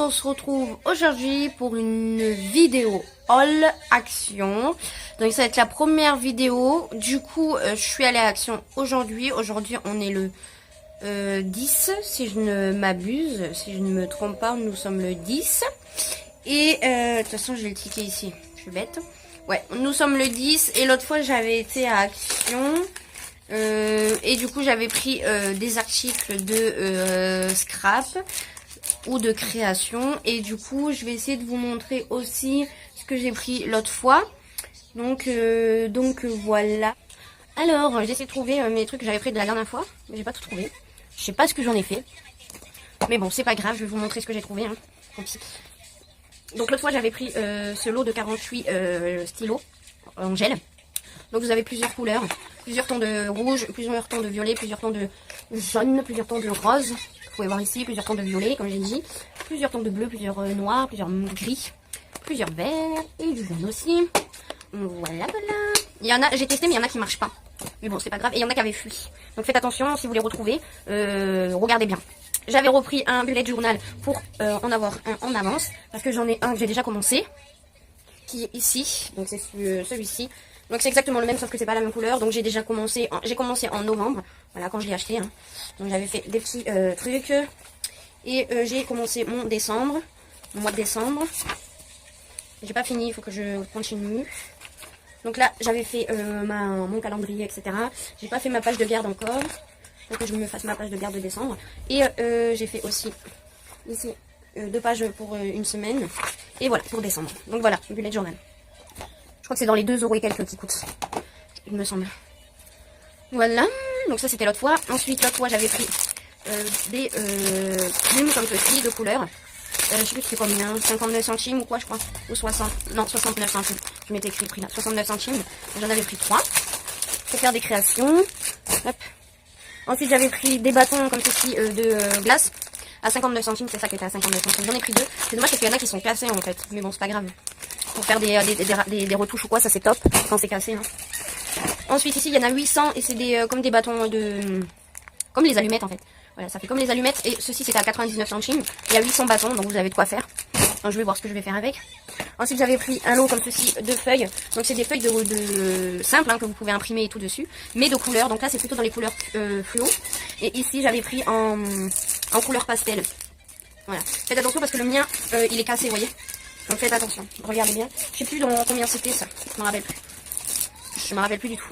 on se retrouve aujourd'hui pour une vidéo haul Action. Donc ça va être la première vidéo. Du coup, je suis allée à Action aujourd'hui. Aujourd'hui, on est le 10, si je ne m'abuse. Si je ne me trompe pas, nous sommes le 10. Et de toute façon, j'ai le ticket ici. Je suis bête. Ouais, nous sommes le 10. Et l'autre fois, j'avais été à Action. Et du coup, j'avais pris des articles de scrap ou de création. Et du coup, je vais essayer de vous montrer aussi ce que j'ai pris l'autre fois. Donc voilà. Alors, j'ai essayé de trouver mes trucs que j'avais pris de la dernière fois. Mais j'ai pas tout trouvé. Je sais pas ce que j'en ai fait. Mais bon, c'est pas grave, je vais vous montrer ce que j'ai trouvé. Hein. Donc l'autre fois, j'avais pris ce lot de 48 stylos en gel. Donc vous avez plusieurs couleurs, plusieurs tons de rouge, plusieurs tons de violet, plusieurs tons de jaune, plusieurs tons de rose. Vous pouvez voir ici, plusieurs tons de violet, comme j'ai dit. Plusieurs tons de bleu, plusieurs noirs, plusieurs gris, plusieurs verts et du jaune aussi. Voilà, voilà. Il y en a, j'ai testé, mais il y en a qui marchent pas. Mais bon, c'est pas grave. Et il y en a qui avaient fui. Donc faites attention, si vous les retrouvez, regardez bien. J'avais repris un bullet journal pour en avoir un en avance. Parce que j'en ai un que j'ai déjà commencé. Qui est ici. Donc c'est celui-ci. Donc c'est exactement le même, sauf que c'est pas la même couleur. Donc j'ai déjà commencé, j'ai commencé en novembre. Voilà, quand je l'ai acheté. Hein. Donc j'avais fait des petits trucs. Et j'ai commencé mon décembre. Mon mois de décembre. J'ai pas fini, il faut que je continue. Donc là, j'avais fait mon calendrier, etc. J'ai pas fait ma page de garde encore. Faut que je me fasse ma page de garde de décembre. Et j'ai fait aussi ici 2 pages pour une semaine. Et voilà, pour décembre. Donc voilà, bullet journal. Je crois que c'est dans les 2 € et quelques qui coûtent. Il me semble. Voilà. Donc ça, c'était l'autre fois. Ensuite, l'autre fois, j'avais pris des plumes comme ceci, de couleurs. Je sais plus c'est combien, 59 centimes ou quoi je crois, ou 60, non 69 centimes, je m'étais écrit le prix là, 69 centimes, j'en avais pris 3, pour faire des créations, hop. Ensuite j'avais pris des bâtons comme ceci de glace, à 59 centimes, c'est ça qui était à 59 centimes, j'en ai pris 2, c'est dommage parce qu'il y en a qui sont cassés en fait, mais bon c'est pas grave, pour faire des retouches ou quoi, ça c'est top, quand c'est cassé. Hein. Ensuite ici il y en a 800 et c'est comme des bâtons comme les allumettes en fait. Voilà, ça fait comme les allumettes. Et ceci, c'était à 99 centimes. Il y a 800 bâtons, donc vous avez de quoi faire. Donc je vais voir ce que je vais faire avec. Ensuite, j'avais pris un lot comme ceci de feuilles. Donc c'est des feuilles de simples hein, que vous pouvez imprimer et tout dessus. Mais de couleurs. Donc là, c'est plutôt dans les couleurs fluo. Et ici, j'avais pris en couleur pastel. Voilà. Faites attention parce que le mien, il est cassé, vous voyez. Donc faites attention. Regardez bien. Je sais plus dans combien c'était ça. Je me rappelle plus. Je me rappelle plus du tout.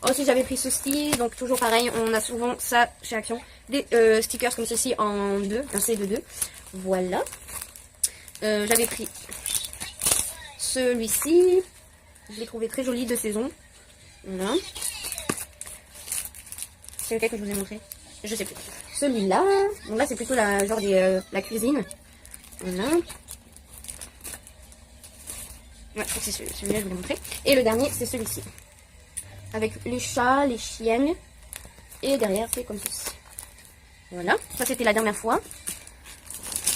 Ensuite j'avais pris ceci, donc toujours pareil, on a souvent ça chez Action. Des stickers comme ceci en 2, un C de 2. Voilà. J'avais pris celui-ci. Je l'ai trouvé très joli de saison. Voilà. C'est lequel que je vous ai montré? Je sais plus. Celui-là. Donc là c'est plutôt genre la cuisine. Voilà. Ouais, c'est celui-là je vous l'ai montré. Et le dernier c'est celui-ci. Avec les chats, les chiennes. Et derrière, c'est comme ceci. Voilà. Ça, c'était la dernière fois.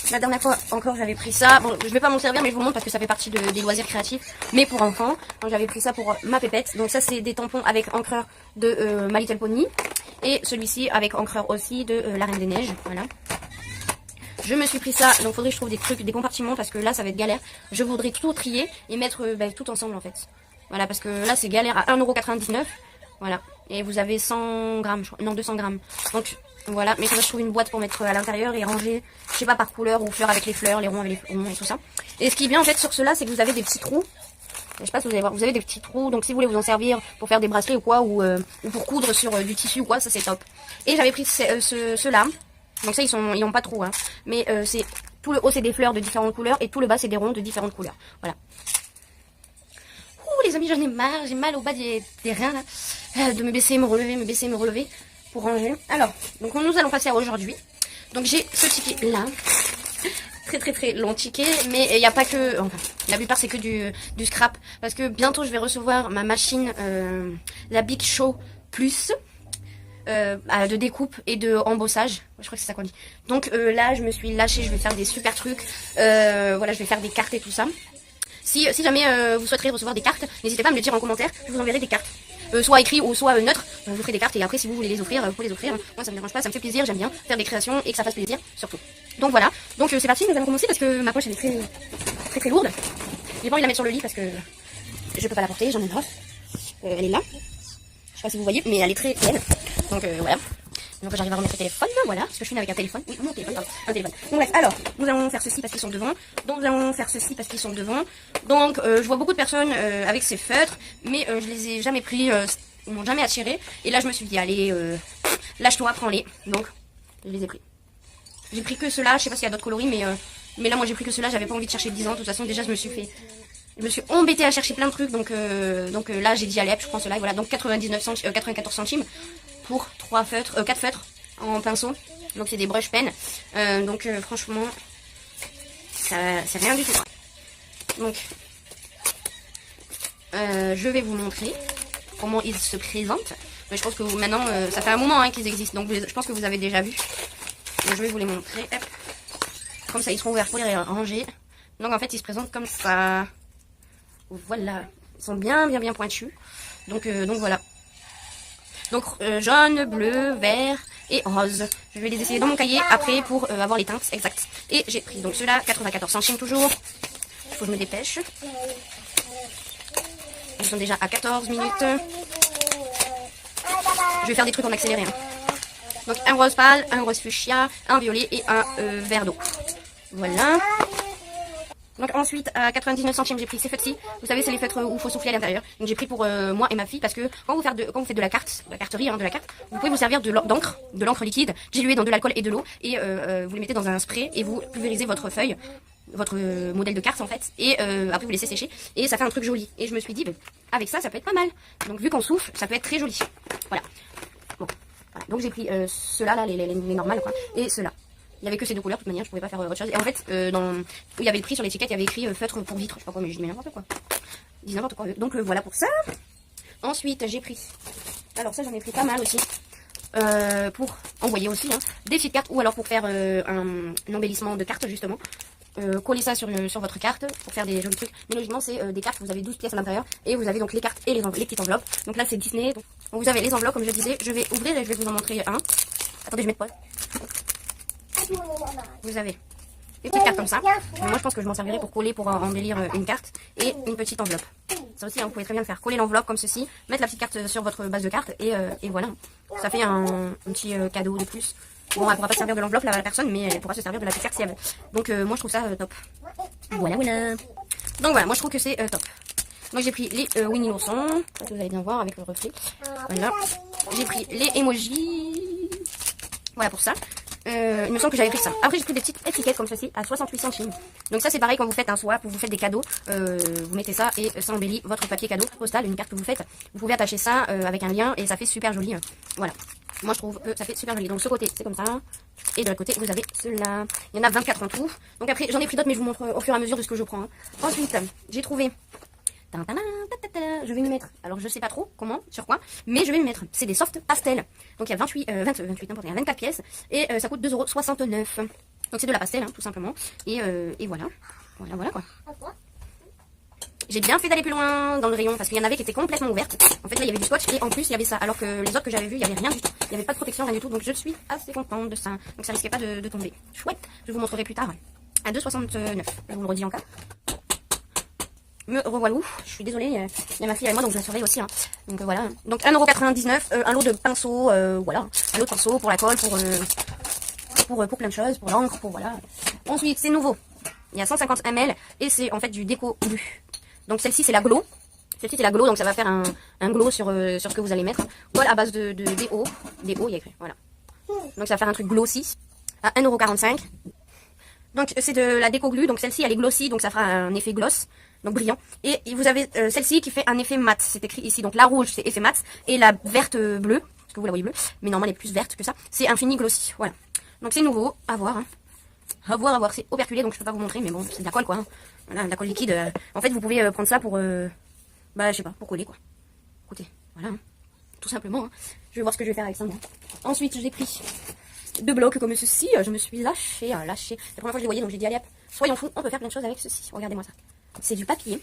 La dernière fois, encore, j'avais pris ça. Bon, je vais pas m'en servir, mais je vous montre parce que ça fait partie des loisirs créatifs. Mais pour enfants. Donc, j'avais pris ça pour ma pépette. Donc, ça, c'est des tampons avec encreur de My Little Pony. Et celui-ci avec encreur aussi de La Reine des Neiges. Voilà. Je me suis pris ça. Donc, faudrait que je trouve des trucs, des compartiments parce que là, ça va être galère. Je voudrais tout trier et mettre tout ensemble, en fait. Voilà, parce que là, c'est galère à 1,99 €. Voilà. Et vous avez 100 grammes, non, 200 grammes. Donc, voilà. Mais il faudrait que je trouve une boîte pour mettre à l'intérieur et ranger, je sais pas, par couleur ou fleurs avec les fleurs, les ronds avec les ronds et tout ça. Et ce qui est bien, en fait, sur cela, c'est que vous avez des petits trous. Je sais pas si vous allez voir, vous avez des petits trous. Donc, si vous voulez vous en servir pour faire des bracelets ou quoi, ou pour coudre sur du tissu ou quoi, ça, c'est top. Et j'avais pris ceux-là. Donc, ça, ils ont pas trop, hein. Mais c'est tout le haut, c'est des fleurs de différentes couleurs et tout le bas, c'est des ronds de différentes couleurs. Voilà. Les amis, j'en ai marre, j'ai mal au bas des reins là, de me baisser, me relever pour ranger. Alors, donc nous allons passer à aujourd'hui. Donc j'ai ce ticket là, très long ticket, mais il n'y a pas que, enfin, la plupart c'est que du scrap, parce que bientôt je vais recevoir ma machine, la Big Show Plus, de découpe et de embossage. Je crois que c'est ça qu'on dit. Donc là, je me suis lâchée, je vais faire des super trucs. Voilà, je vais faire des cartes et tout ça. Si jamais vous souhaiterez recevoir des cartes, n'hésitez pas à me le dire en commentaire, je vous enverrai des cartes. soit écrit ou soit neutre. Je vous ferai des cartes et après si vous voulez les offrir, vous pouvez les offrir. Moi ça me dérange pas, ça me fait plaisir, j'aime bien faire des créations et que ça fasse plaisir surtout. Donc voilà, donc c'est parti, nous allons commencer parce que ma poche elle est très lourde. J'ai pas envie de la mettre sur le lit parce que je peux pas la porter, j'en ai marre. Elle est là, je sais pas si vous voyez, mais elle est très pleine. Donc voilà. Donc j'arrive à remettre le téléphone, voilà, parce que je suis avec un téléphone. Oui, mon téléphone, pardon, un téléphone. Donc bref, alors, nous allons faire ceci parce qu'ils sont devant. Donc nous allons faire ceci parce qu'ils sont devant. Donc je vois beaucoup de personnes avec ces feutres, mais je les ai jamais pris, ils m'ont jamais attiré. Et là je me suis dit, allez, lâche-toi, prends-les. Donc, je les ai pris. J'ai pris que ceux-là, je sais pas s'il y a d'autres coloris, mais là moi j'ai pris que ceux-là, j'avais pas envie de chercher 10 ans. De toute façon, déjà je me suis embêtée à chercher plein de trucs, donc là j'ai dit allez, je prends cela, et voilà, donc 94 centimes pour 4 feutres en pinceau, donc c'est des brush pen, donc franchement, c'est rien du tout. Donc, je vais vous montrer comment ils se présentent, mais je pense que maintenant, ça fait un moment qu'ils existent, donc je pense que vous avez déjà vu, donc je vais vous les montrer, hop. Comme ça ils seront ouverts pour les ranger, donc en fait ils se présentent comme ça. Voilà, ils sont bien pointus. Donc voilà. Donc jaune, bleu, vert et rose. Je vais les essayer dans mon cahier après pour avoir les teintes exactes. Et j'ai pris donc ceux-là, 94 centimes toujours. Il faut que je me dépêche. Ils sont déjà à 14 minutes. Je vais faire des trucs en accéléré. Hein. Donc un rose pâle, un rose fuchsia, un violet et un vert d'eau. Voilà. Donc ensuite à 99 centimes j'ai pris ces feutres-ci. Vous savez c'est les feutres où il faut souffler à l'intérieur. Donc j'ai pris pour moi et ma fille parce que quand vous faites de la carterie, hein, de la carte, vous pouvez vous servir de l'encre liquide diluée dans de l'alcool et de l'eau et vous les mettez dans un spray et vous pulvérisez votre feuille, votre modèle de carte en fait et après vous laissez sécher et ça fait un truc joli. Et je me suis dit avec ça peut être pas mal. Donc vu qu'on souffle ça peut être très joli. Voilà. Bon. Voilà. Donc j'ai pris ceux-là là, les normales quoi et ceux-là. Il n'y avait que ces deux couleurs, de toute manière, je pouvais pas faire autre chose. Et en fait, où il y avait le prix sur l'étiquette, il y avait écrit feutre pour vitre. Je sais pas quoi, mais je dis n'importe quoi. Je dis n'importe quoi. Donc voilà pour ça. Ensuite, j'ai pris. Alors ça, j'en ai pris pas mal aussi. Pour envoyer aussi, hein, des petites cartes ou alors pour faire un embellissement de cartes justement. Coller ça sur votre carte pour faire des jolis trucs. Mais logiquement, c'est des cartes, vous avez 12 pièces à l'intérieur. Et vous avez donc les cartes et les petites enveloppes. Donc là, c'est Disney. Donc, vous avez les enveloppes, comme je disais. Je vais ouvrir et je vais vous en montrer un. Attendez, je mets de pause. Vous avez des petites cartes comme ça. Mais moi je pense que je m'en servirai pour coller, pour embellir une carte et une petite enveloppe. Ça aussi, hein, vous pouvez très bien le faire. Coller l'enveloppe comme ceci, mettre la petite carte sur votre base de carte et voilà. Ça fait un petit cadeau de plus. Bon, elle pourra pas se servir de l'enveloppe la personne, mais elle pourra se servir de la petite carte si elle veut. Donc moi je trouve ça top. Voilà. Donc voilà, moi je trouve que c'est top. Donc j'ai pris les Winnie l'ourson, vous allez bien voir avec le reflet. Voilà. J'ai pris les emojis. Voilà pour ça. Il me semble que j'avais pris ça. Après j'ai pris des petites étiquettes comme ceci à 68 centimes. Donc ça c'est pareil quand vous faites un swap ou vous faites des cadeaux. Vous mettez ça et ça embellit votre papier cadeau postal, une carte que vous faites. Vous pouvez attacher ça avec un lien et ça fait super joli. Voilà. Moi je trouve que ça fait super joli. Donc ce côté c'est comme ça. Et de l'autre côté vous avez ceux-là. Il y en a 24 en tout. Donc après j'en ai pris d'autres mais je vous montre au fur et à mesure de ce que je prends. Hein. Ensuite j'ai trouvé... Je vais m'y mettre, alors je sais pas trop comment, sur quoi, mais je vais m'y mettre. C'est des soft pastels. Donc il y a 28, n'importe quoi, 24 pièces et ça coûte 2,69 €. Donc c'est de la pastel, hein, tout simplement. Et voilà. Voilà quoi. J'ai bien fait d'aller plus loin dans le rayon parce qu'il y en avait qui étaient complètement ouvertes. En fait là il y avait du scotch et en plus il y avait ça. Alors que les autres que j'avais vu il y avait rien du tout. Il n'y avait pas de protection, rien du tout. Donc je suis assez contente de ça. Donc ça risquait pas de tomber. Chouette. Je vous montrerai plus tard. À 2,69 €. Je vous le redis encore. Me revoilà, je suis désolée, il y a ma fille avec moi donc je la surveille aussi. Hein. Donc voilà. Donc 1,99 €, un lot de pinceaux, voilà. Un lot de pinceaux pour la colle, pour plein de choses, pour l'encre, pour voilà. Ensuite, c'est nouveau. Il y a 150 ml et c'est en fait du déco glu. Donc celle-ci c'est la glow. Celle-ci c'est la glow, donc ça va faire un glow sur ce que vous allez mettre. Colle à base de DO. DO, il y a écrit, voilà. Donc ça va faire un truc glossy à 1,45 €. Donc c'est de la déco glue, donc celle-ci elle est glossy, donc ça fera un effet gloss, donc brillant. Et vous avez celle-ci qui fait un effet mat, c'est écrit ici, donc la rouge c'est effet mat, et la verte bleue, parce que vous la voyez bleue, mais normalement elle est plus verte que ça, c'est infini glossy, voilà. Donc c'est nouveau, à voir, hein. À voir, c'est operculé, donc je peux pas vous montrer, mais bon, c'est de la colle quoi, hein. Voilà, de la colle liquide, en fait vous pouvez prendre ça pour, bah je sais pas, pour coller quoi. Écoutez, voilà, hein. Tout simplement, hein. Je vais voir ce que je vais faire avec ça moi. Ensuite j'ai pris... 2 blocs comme ceci, je me suis lâchée. La première fois que je les voyais, donc j'ai dit allez hop, soyons fous, on peut faire plein de choses avec ceci. Regardez-moi ça. C'est du papier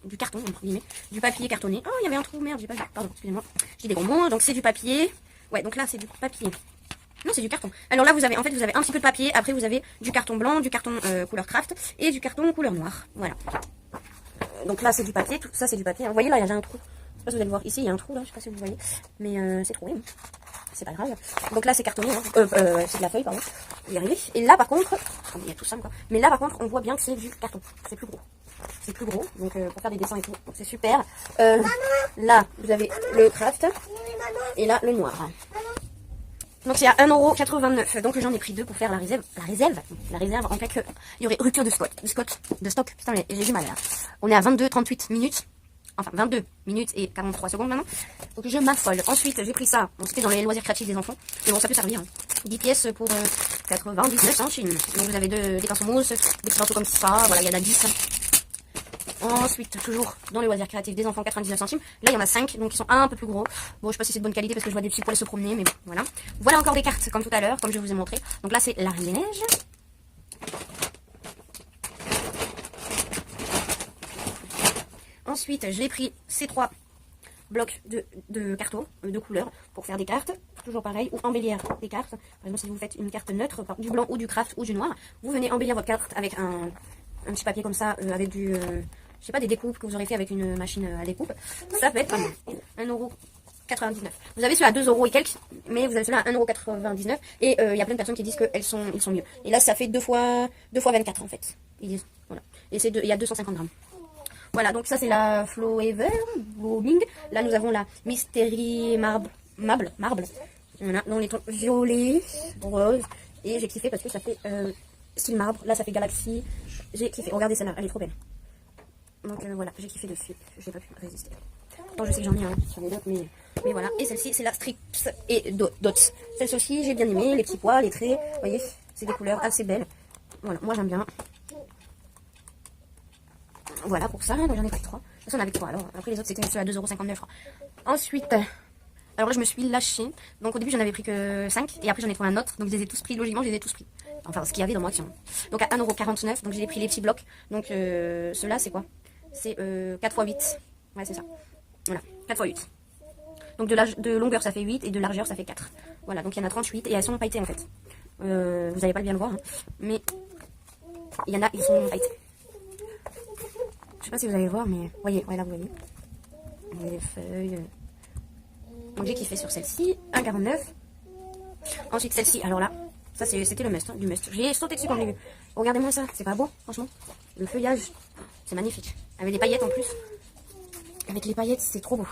du carton, entre guillemets, du papier cartonné. Oh, il y avait un trou, merde, j'ai pas vu, pardon, excusez-moi. Je dis des gros mots, donc c'est du papier. Ouais, donc là, c'est du papier. Non, c'est du carton. Alors là, vous avez un petit peu de papier. Après, vous avez du carton blanc, du carton couleur craft et du carton couleur noire. Voilà. Donc là, c'est du papier. Tout ça, c'est du papier. Vous voyez, là, il y a un trou. Je sais pas si vous allez le voir. Ici, il y a un trou, là. Je sais pas si vous voyez. Mais c'est troué. C'est pas grave. Donc là, c'est cartonné. Hein. C'est de la feuille, pardon. Je vais y arriver. Et là, par contre, il y a tout ça, quoi. Mais là, par contre, on voit bien que c'est du carton. C'est plus gros. C'est plus gros. Donc, pour faire des dessins et tout. Donc, c'est super. Là, vous avez le craft. Et là, le noir. Donc c'est à 1,89€. Donc j'en ai pris 2 pour faire la réserve. La réserve en fait qu'il y aurait rupture de stock. Putain, mais j'ai du mal là. On est à 22-38 minutes. Enfin 22 minutes et 43 secondes maintenant. Donc je m'affole. Ensuite j'ai pris ça. Bon, c'était dans les loisirs créatifs des enfants. Mais bon, ça peut servir. Hein. 10 pièces pour 99 centimes. Donc vous avez des pinceaux mousse, des petits pinceaux comme ça. Voilà, il y en a 10. Ensuite, toujours dans les loisirs créatifs des enfants, 99 centimes. Là, il y en a 5, donc ils sont un peu plus gros. Bon, je sais pas si c'est de bonne qualité parce que je vois des petits poils se promener, mais bon, voilà. Voilà encore des cartes, comme tout à l'heure, comme je vous ai montré. Donc là, c'est l'Ariège. Ensuite, j'ai pris ces 3 blocs de carton, de couleurs, pour faire des cartes. Toujours pareil, ou embellir des cartes. Par exemple, si vous faites une carte neutre, du blanc ou du craft ou du noir, vous venez embellir votre carte avec un petit papier comme ça, avec du... je sais pas, des découpes que vous aurez fait avec une machine à découpe. Ça peut être pas mal. 1,99€. Vous avez ceux-là à 2€ et quelques, mais vous avez ceux-là à 1,99€. Et il y a plein de personnes qui disent qu'ils sont mieux. Et là, ça fait 2 fois 24 en fait. Ils disent, voilà. Et il y a 250 grammes. Voilà, donc ça c'est la Floever Blooming. Là, nous avons la Mystery Marble. Voilà, dans les tons violet, rose. Et j'ai kiffé parce que ça fait style marbre. Là, ça fait Galaxy. J'ai kiffé. Regardez celle-là, elle est trop belle. Donc voilà, j'ai kiffé dessus. J'ai pas pu résister. Bon, je sais que j'en ai un sur les autres, mais voilà. Et celle-ci, c'est la Strips et Dots. Celle-ci aussi, j'ai bien aimé. Les petits pois, les traits. Vous voyez, c'est des couleurs assez belles. Voilà, moi j'aime bien. Voilà pour ça. Donc j'en ai pris 3. Ça, on avait 3. Alors, après les autres, c'était ceux à 2,59€. Ensuite, alors là, je me suis lâchée. Donc au début, j'en avais pris que 5. Et après, j'en ai trouvé un autre. Donc je les ai tous pris. Logiquement, je les ai tous pris. Enfin, ce qu'il y avait dans mon action. Donc à 1,49€. Donc j'ai pris les petits blocs. Donc ceux-là, c'est quoi? C'est 4 x 8. Ouais, c'est ça. Voilà, 4 x 8. Donc de longueur, ça fait 8. Et de largeur, ça fait 4. Voilà, donc il y en a 38. Et elles sont pailletées en fait. Vous n'allez pas bien le voir. Hein. Mais il y en a, ils sont pailletés. Je sais pas si vous allez le voir, mais voyez, ouais, là vous voyez. Vous voyez les feuilles. Donc j'ai kiffé sur celle-ci, 1,49. Ensuite celle-ci, alors là, ça c'était le must, hein, du must. J'ai sauté dessus quand je l'ai vu. Regardez-moi ça, c'est pas beau, franchement. Le feuillage, c'est magnifique. Avec des paillettes en plus. Avec les paillettes, c'est trop beau.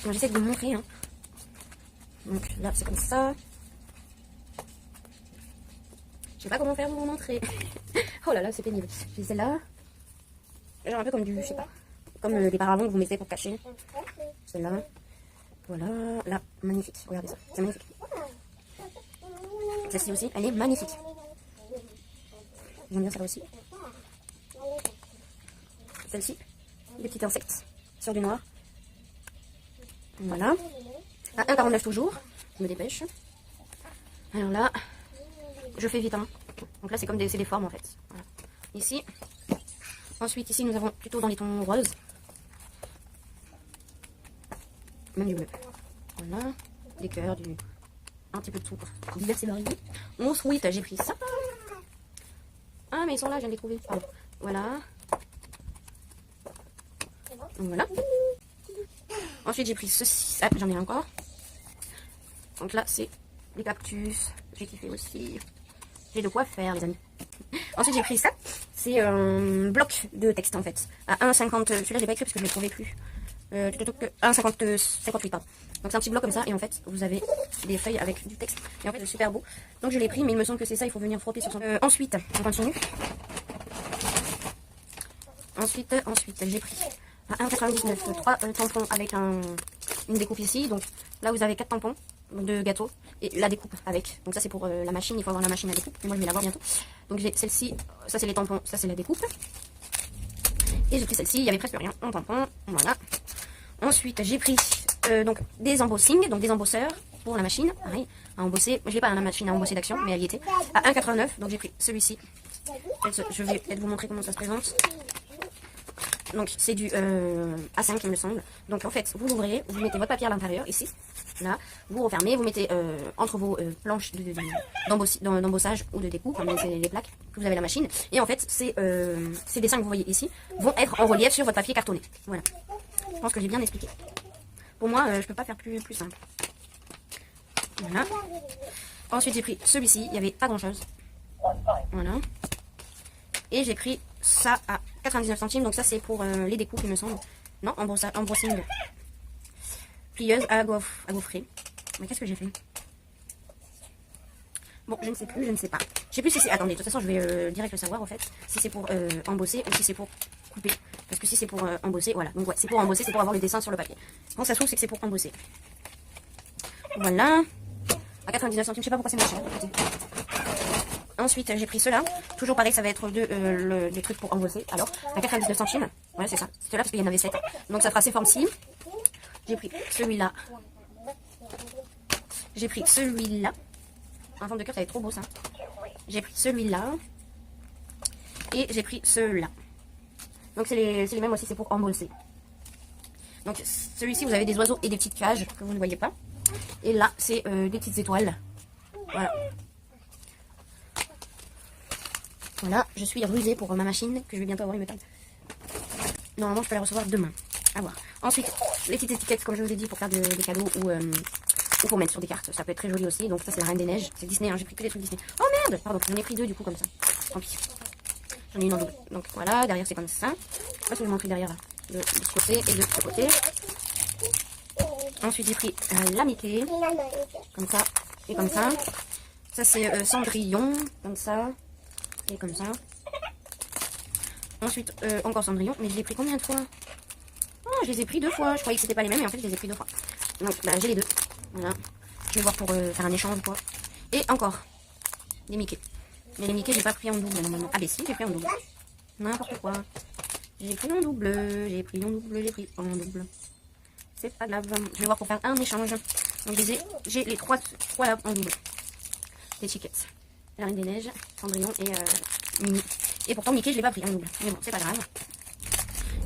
Donc j'essaie de vous montrer. Hein. Donc là, c'est comme ça. Je sais pas comment faire pour vous montrer. Oh là là, c'est pénible. J'ai celle-là. Genre un peu comme du, je sais pas, comme les paravents que vous mettez pour cacher. Celle-là. Voilà. Là, magnifique. Regardez ça. C'est magnifique. Celle-ci aussi, elle est magnifique. J'aime bien celle-là aussi. Celle-ci, des petits insectes sur du noir. Voilà. À 1,49 toujours. Je me dépêche. Alors là, je fais vite. Hein. Donc là, c'est comme des formes en fait. Voilà. Ici. Ensuite, ici, nous avons plutôt dans les tons roses. Même du bleu. Voilà. Des cœurs, un petit peu de tout. Divers et variés. Ensuite, j'ai pris ça. Ah, mais ils sont là, je viens de les trouver. Pardon. Voilà. Voilà. Ensuite, j'ai pris ceci. Ah, j'en ai encore. Donc là, c'est les cactus. J'ai kiffé aussi. J'ai de quoi faire, les amis. Ensuite, j'ai pris ça. C'est un bloc de texte, en fait. À 1,50. Celui-là, j'ai pas écrit parce que je ne le trouvais plus. 1,58, pardon. Donc, c'est un petit bloc comme ça. Et en fait, vous avez des feuilles avec du texte. Et en fait, c'est super beau. Donc, je l'ai pris. Mais il me semble que c'est ça. Il faut venir frotter sur son... ensuite, on continue. Ensuite, j'ai pris à 1,99 3 tampons avec une découpe ici. Donc, là, vous avez 4 tampons de gâteau et la découpe avec. Donc ça c'est pour la machine, il faut avoir la machine à découpe. Et moi je vais l'avoir bientôt. Donc j'ai celle-ci, ça c'est les tampons, ça c'est la découpe. Et j'ai pris celle-ci, il y avait presque rien en tampon, voilà. Ensuite j'ai pris donc des embossings, donc des embosseurs pour la machine, pareil, à embosser. Je n'ai pas la machine à embosser d'Action, mais elle y était. À 1,89, donc j'ai pris celui-ci. Je vais peut-être vous montrer comment ça se présente. Donc c'est du A5 il me semble. Donc en fait, vous l'ouvrez, vous mettez votre papier à l'intérieur, ici. Là, vous refermez, vous mettez entre vos planches d'embossage ou de découpe, comme les plaques que vous avez à la machine. Et en fait, ces dessins que vous voyez ici vont être en relief sur votre papier cartonné. Voilà. Je pense que j'ai bien expliqué. Pour moi, je peux pas faire plus simple. Voilà. Ensuite, j'ai pris celui-ci. Il n'y avait pas grand-chose. Voilà. Et j'ai pris ça à 99 centimes. Donc ça, c'est pour les découpes, il me semble. Non, embossing. Plieuse à gaufrer. Mais qu'est-ce que j'ai fait? Bon, je ne sais plus, je ne sais pas. Je sais plus si c'est... Attendez, de toute façon, je vais direct le savoir, en fait. Si c'est pour embosser ou si c'est pour couper. Parce que si c'est pour embosser, voilà. Donc ouais, c'est pour embosser, c'est pour avoir le dessin sur le papier. Quand ça se trouve, c'est que c'est pour embosser. Voilà. À 99 centimes, je sais pas pourquoi c'est moins cher. Ensuite, j'ai pris ceux-là. Toujours pareil, ça va être des trucs pour embosser. Alors, à 99 centimes. Voilà, c'est ça. C'est ceux-là parce qu'il y en avait 7. Donc ça fera ces formes-ci. J'ai pris celui-là. J'ai pris celui-là. En forme de cœur, ça va être trop beau ça. J'ai pris celui-là. Et j'ai pris ceux-là. Donc c'est les mêmes aussi, c'est pour embosser. Donc celui-ci, vous avez des oiseaux et des petites cages que vous ne voyez pas. Et là, c'est des petites étoiles. Voilà. Voilà, je suis rusée pour ma machine que je vais bientôt avoir une méthode. Normalement, je peux la recevoir demain. À voir. Ensuite, les petites étiquettes, comme je vous ai dit, pour faire des cadeaux ou pour mettre sur des cartes. Ça peut être très joli aussi. Donc ça, c'est la Reine des Neiges. C'est Disney, hein. J'ai pris que des trucs Disney. Oh merde! Pardon, j'en ai pris 2 du coup comme ça. Tant pis. J'en ai une en double. Donc voilà, derrière c'est comme ça. Je sais pas si je m'en pris derrière là. De ce côté et de ce côté. Ensuite, j'ai pris la Mickey. Comme ça et comme ça. Ça, c'est Cendrillon. Comme ça. Et comme ça. Ensuite, encore Cendrillon. Mais je l'ai pris combien de fois? Oh, je les ai pris 2 fois. Je croyais que c'était pas les mêmes, mais en fait, je les ai pris 2 fois. Donc, bah, j'ai les 2. Voilà. Je vais voir pour faire un échange ou quoi. Et encore. Des Mickey. Mais les Mickey, j'ai pas pris en double normalement. Ah, ben si, j'ai pris en double. N'importe quoi. J'ai pris en double. J'ai pris en double. J'ai pris en double. C'est pas grave. Je vais voir pour faire un échange. Donc, j'ai les 3 là en double. Les Chiquettes. La Reine des Neiges, Cendrillon et Mini. Et pourtant, Mickey, je l'ai pas pris en double. Mais bon, c'est pas grave.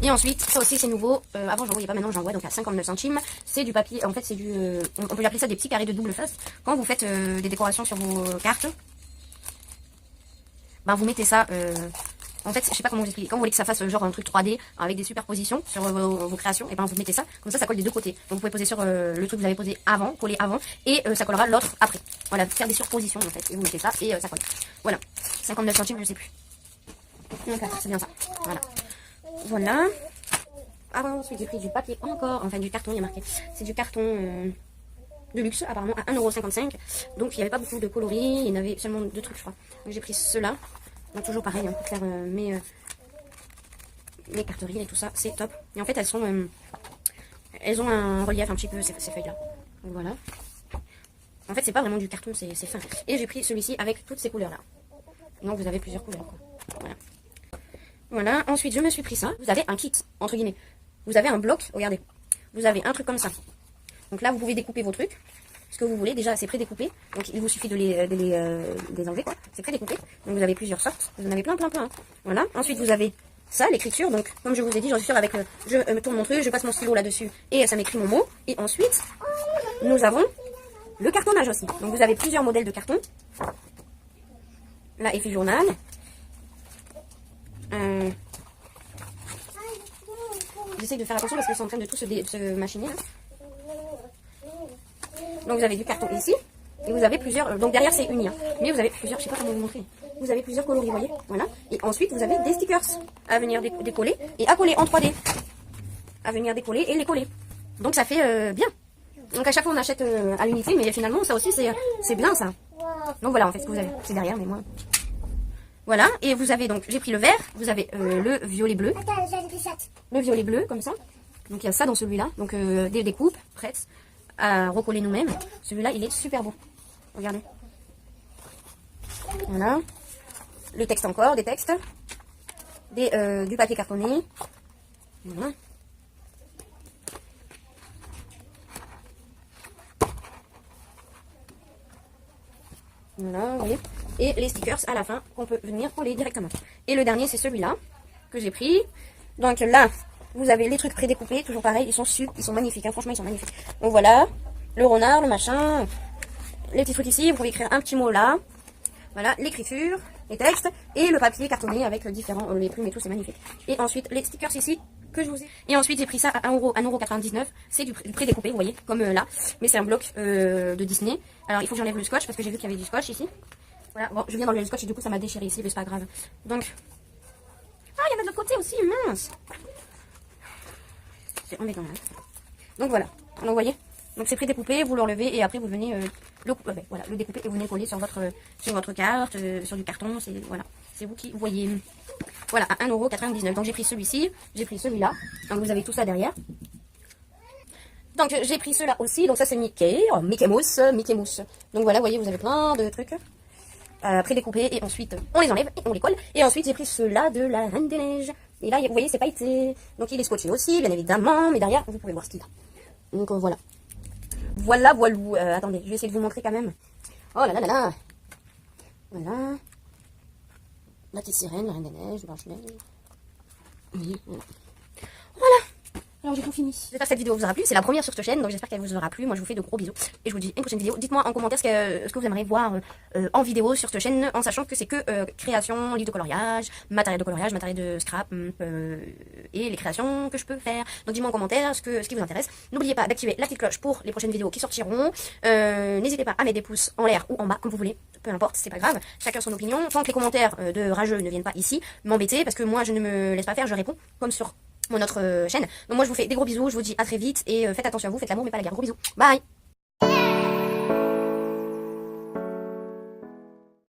Et ensuite, ça aussi c'est nouveau. Avant j'en voyais pas, maintenant j'en vois donc à 59 centimes. C'est du papier, en fait c'est du... on peut appeler ça des petits carrés de double face. Quand vous faites des décorations sur vos cartes, ben vous mettez ça... en fait, je sais pas comment vous expliquer. Quand vous voulez que ça fasse genre un truc 3D avec des superpositions sur vos créations, et ben vous mettez ça, comme ça colle des deux côtés. Donc vous pouvez poser sur le truc que vous avez posé avant, coller avant, et ça collera l'autre après. Voilà, faire des surpositions en fait. Et vous mettez ça et ça colle. Voilà, 59 centimes, je sais plus. Donc c'est bien ça. Voilà. Voilà. Ah, ensuite j'ai pris du papier encore, enfin du carton, il y a marqué. C'est du carton de luxe, apparemment à 1,55 €. Donc il n'y avait pas beaucoup de coloris, il y en avait seulement 2 trucs, je crois. Donc j'ai pris ceux-là. Donc toujours pareil, hein, pour faire mes carteries et tout ça, c'est top. Et en fait elles ont un relief un petit peu, ces feuilles-là. Donc voilà. En fait c'est pas vraiment du carton, c'est fin. Et j'ai pris celui-ci avec toutes ces couleurs-là. Donc vous avez plusieurs couleurs, quoi. Voilà. Voilà, ensuite je me suis pris ça. Vous avez un kit, entre guillemets. Vous avez un bloc, regardez. Vous avez un truc comme ça. Donc là, vous pouvez découper vos trucs. Ce que vous voulez, déjà, c'est prédécoupé. Donc il vous suffit de les enlever, quoi. C'est prédécoupé. Donc vous avez plusieurs sortes. Vous en avez plein. Voilà. Ensuite, vous avez ça, l'écriture. Donc, comme je vous ai dit, j'en suis sûre avec je me tourne mon truc, je passe mon stylo là-dessus et ça m'écrit mon mot. Et ensuite, nous avons le cartonnage aussi. Donc vous avez plusieurs modèles de carton. Là, effet journal. J'essaie de faire attention parce qu'ils sont en train de tout se machiner. Là. Donc vous avez du carton ici. Et vous avez plusieurs... donc derrière c'est uni. Hein, mais vous avez plusieurs... Je sais pas comment vous montrer. Vous avez plusieurs coloris, vous voyez. Voilà. Et ensuite vous avez des stickers à venir décoller. Et à coller en 3D. À venir décoller et les coller. Donc ça fait bien. Donc à chaque fois on achète à l'unité. Mais finalement ça aussi c'est bien ça. Donc voilà en fait ce que vous avez. C'est derrière mais moi... Voilà, et vous avez donc, j'ai pris le vert, vous avez le violet bleu. Le violet bleu, comme ça. Donc il y a ça dans celui-là, donc des découpes prêtes à recoller nous-mêmes. Celui-là, il est super beau. Regardez. Voilà. Le texte encore, des textes. Du papier cartonné. Voilà. Voilà, vous voyez. Et les stickers à la fin qu'on peut venir coller directement. Et le dernier, c'est celui-là que j'ai pris. Donc là, vous avez les trucs prédécoupés, toujours pareil, ils sont magnifiques, hein, franchement ils sont magnifiques. Donc voilà, le renard, le machin, les petits trucs ici, vous pouvez écrire un petit mot là. Voilà, l'écriture, les textes, et le papier cartonné avec différents, les plumes et tout, c'est magnifique. Et ensuite, les stickers ici, que je vous ai... Et ensuite, j'ai pris ça à 1,99€, c'est du prédécoupé, vous voyez, comme là. Mais c'est un bloc de Disney. Alors, il faut que j'enlève le scotch, parce que j'ai vu qu'il y avait du scotch ici. Voilà, bon, je viens d'enlever le scotch et du coup, ça m'a déchiré ici, mais c'est pas grave. Donc... Ah, il y en a de l'autre côté aussi, mince. C'est embêtant, hein. Donc voilà, donc vous voyez. Donc c'est prédécoupé, vous l'enlevez et après vous venez voilà, le découper et vous venez coller sur votre carte, sur du carton, voilà, c'est vous qui voyez. Voilà, à 1,99€. Donc j'ai pris celui-ci, j'ai pris celui-là. Donc vous avez tout ça derrière. Donc j'ai pris ceux-là aussi, donc ça c'est Mickey, Mickey Mouse. Donc voilà, vous voyez, vous avez plein de trucs prédécoupés et ensuite on les enlève et on les colle. Et ensuite j'ai pris ceux-là de la Reine des Neiges. Et là, vous voyez, c'est pailleté. Donc il est scotché aussi, bien évidemment, mais derrière, vous pouvez voir ce qu'il a. Donc voilà. Voilà. Attendez, je vais essayer de vous montrer quand même. Oh là là là là. Voilà. La petite sirène, la Reine des Neiges, Blanche-Neige. Oui, voilà. Alors j'ai tout fini. J'espère que cette vidéo vous aura plu. C'est la première sur cette chaîne, donc j'espère qu'elle vous aura plu. Moi je vous fais de gros bisous. Et je vous dis à une prochaine vidéo. Dites-moi en commentaire ce que vous aimeriez voir en vidéo sur cette chaîne, en sachant que c'est que création, livre de coloriage, matériel de coloriage, matériel de scrap et les créations que je peux faire. Donc dites-moi en commentaire ce qui vous intéresse. N'oubliez pas d'activer la petite cloche pour les prochaines vidéos qui sortiront. N'hésitez pas à mettre des pouces en l'air ou en bas, comme vous voulez. Peu importe, c'est pas grave. Chacun son opinion. Tant que les commentaires de rageux ne viennent pas ici m'embêter, parce que moi je ne me laisse pas faire, je réponds comme sur mon autre chaîne. Donc moi je vous fais des gros bisous, je vous dis à très vite et faites attention à vous, faites l'amour mais pas la guerre. Gros bisous, bye.